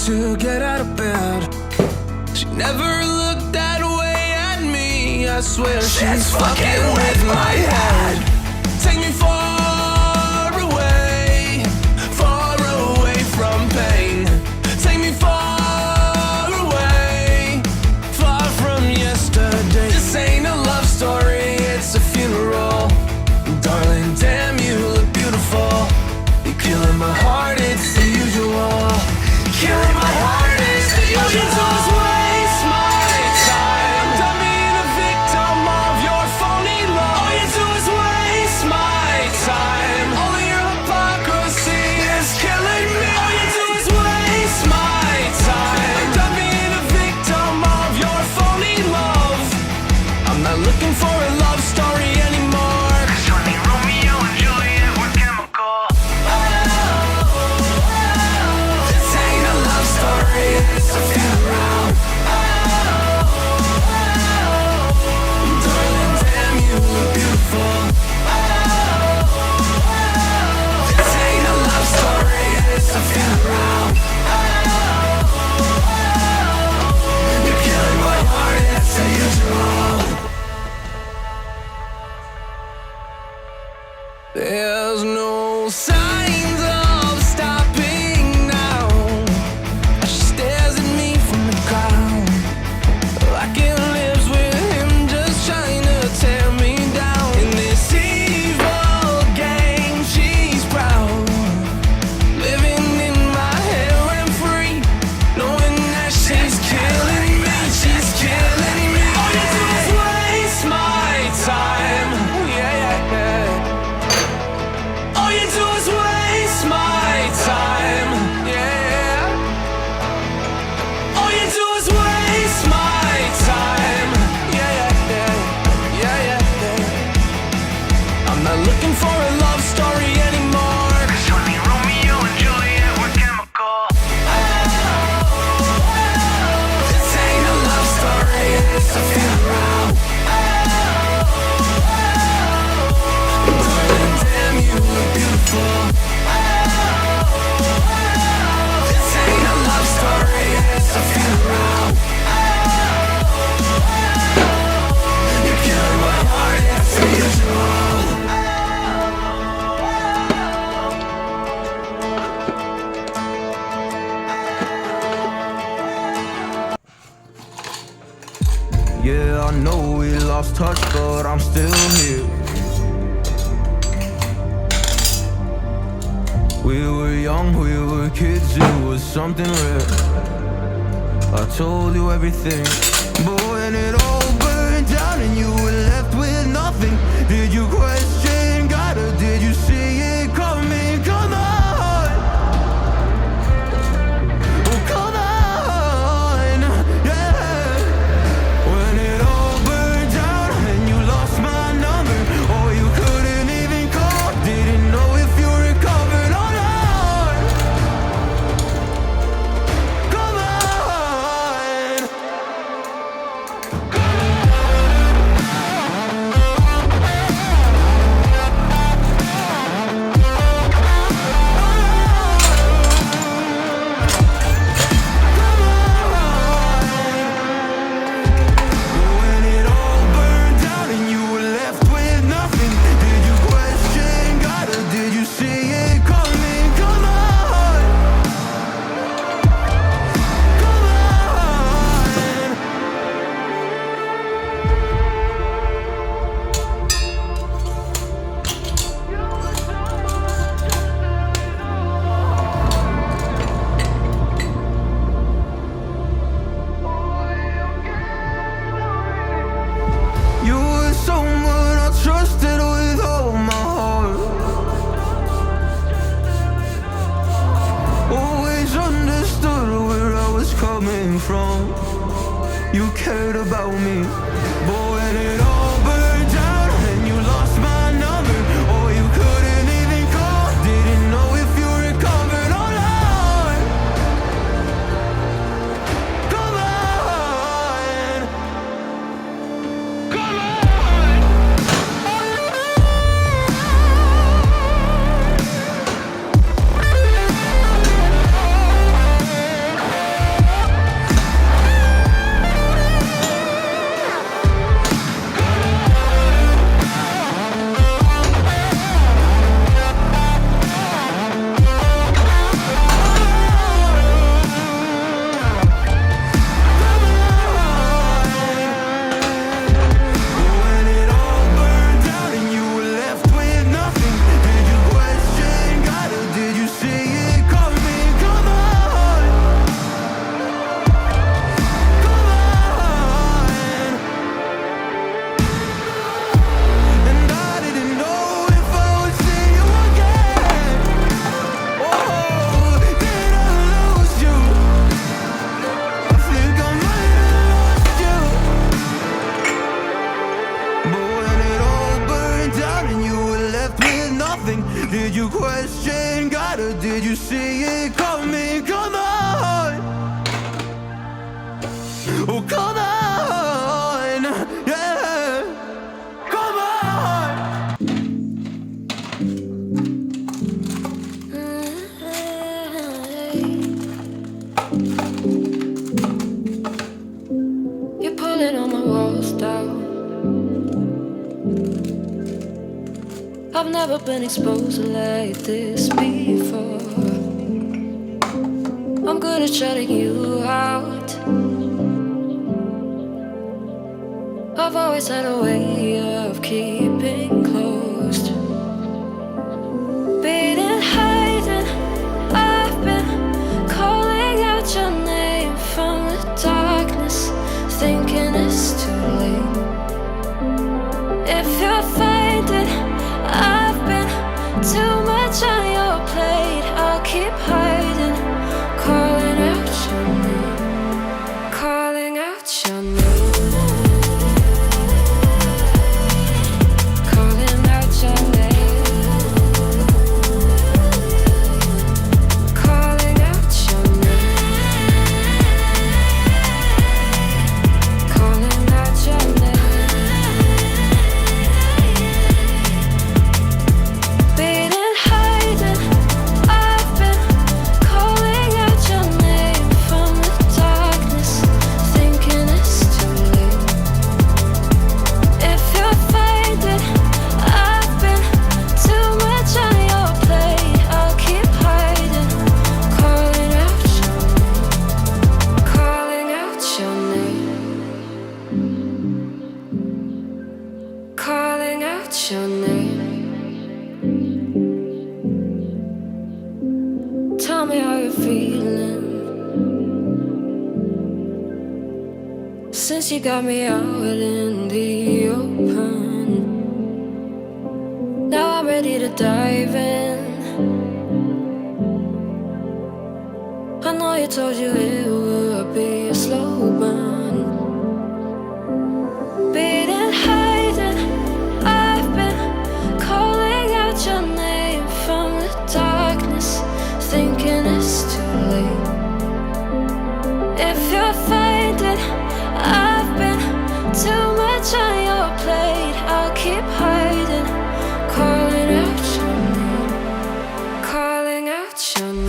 to get out of bed. She never looked that way at me. I swear she's fucking with my head. Take me far away from pain. Take me far away, far from yesterday. This ain't a love story, it's a funeral. Darling, damn, you look beautiful. You're killing my heart, it's the usual. Killing my heart, it's the usual. All you do is waste my time. Done being a victim of your phony love. All you do is waste my time. All of your hypocrisy is killing me. All you do is waste my time. Done being a victim of your phony love. I'm not looking for a love story anymore. 'Cause honey, Romeo and Juliet were chemical. This ain't a love story, it's a funeral. Darling, damn, you look beautiful. This ain't a love story, it's a funeral. You're killing my heart, it's the usual. There's no signs of stopping now. She stares at me from the ground, like it lives with him, just trying to tear me down. In this evil game, she's proud, living in my head rent free, knowing that she's killing me, she's killing me. All you do is waste my time. Yeah, yeah, yeah. All you do is waste my time. Yeah. All you do is waste my time. Yeah, yeah, yeah. Yeah, yeah, yeah. I'm not looking for a love story anymore. 'Cause honey, Romeo and Juliet were chemical. This ain't a love story, it's a funeral. Darling, damn, you look beautiful. This ain't a love story, it's a funeral. You're killing my heart, it's the usual. Yeah, I know we lost touch, but I'm still here. We were young, we were kids, it was something rare. I told you everything, but when it all burned down and you were left with nothing, did you question God or did you see it coming? Come on, oh come on, yeah. When it all burned down and you lost my number, or you couldn't even call, didn't know if you recovered or not. Come on. When it all burned down and you were left with nothing, did you question God or did you see it coming? Come on, come on. You were someone I trusted with all my heart. Always understood where I was coming from. You cared about me, but when it all burned down and you lost my number, or you couldn't even call, didn't know if you recovered or not. Come on, come on. nothing? Did you question God or did you see it coming? Come on, oh come on, yeah, come on. You're pulling on my walls down. I've never been exposed like this before. I'm good at shutting you out. I've always had a way of keeping closed. Beating, hiding, I've been calling out your name from the darkness, thinking it's too late. If you're finding I've been too much on your plate, I'll keep hiding, calling out your name, calling out your name. Calling out your name. Tell me how you're feeling since you got me out in the open. Now I'm ready to dive in. I know you told you it would be a slow burn. Beating, hiding, I've been calling out your name from the darkness, thinking it's too late. If you're finding I've been too much on your plate, I'll keep hiding, calling out your name, calling out your name.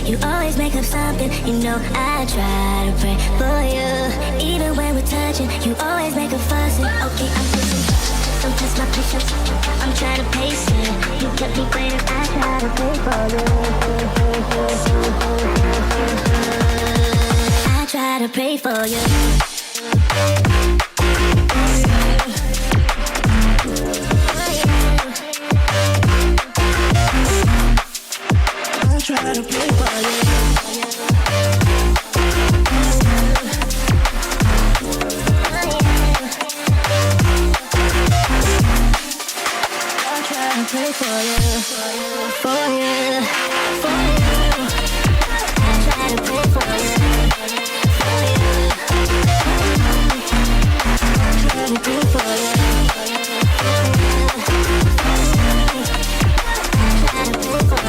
You always make up something, you know I try to pray for you. Even when we're touching, you always make a fuss. Okay, I'm pushing, don't test my patience. I'm trying to pace it. You kept me waiting, I try to pray for you. I try to pray for you. Try to play for you. I'll try to play for you, for you, for you. I'll try to play for you, for you. I'll try to play for you, for you. I'll try to play for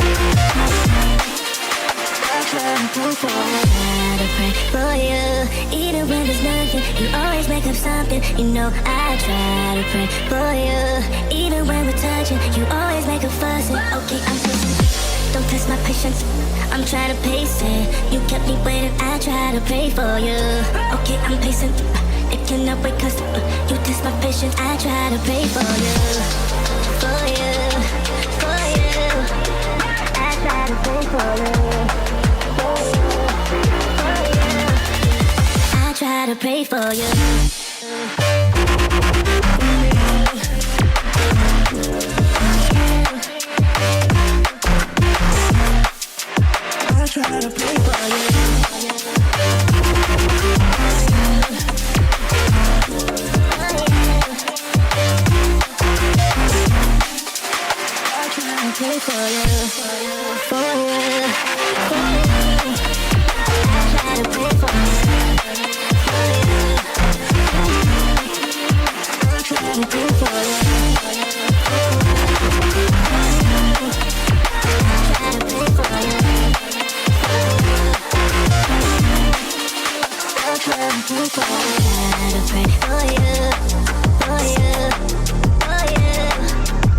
you. for you. Even when there's nothing, you always make up something. You know I try to pray for you. Even when we're touching, you always make a fuss. Okay, I'm pushing. Don't test my patience, I'm trying to pace it. You kept me waiting, I try to pray for you. Okay, I'm pacing. It cannot wait cause you test my patience. I try to pray for you. For you, for you. I try to pray for you. For you, for you. I try to pray for you. Try to pray for you. I try to pray for you, for you, for you.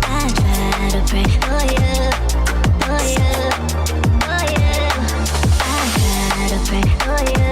I try to pray for you, I try to pray for you.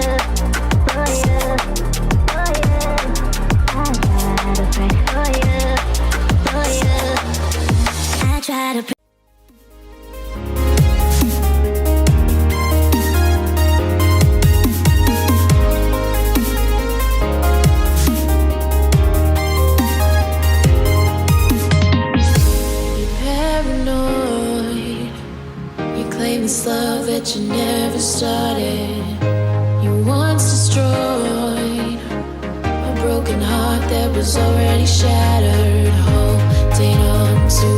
This love that you never started, you once destroyed a broken heart that was already shattered. Holding on to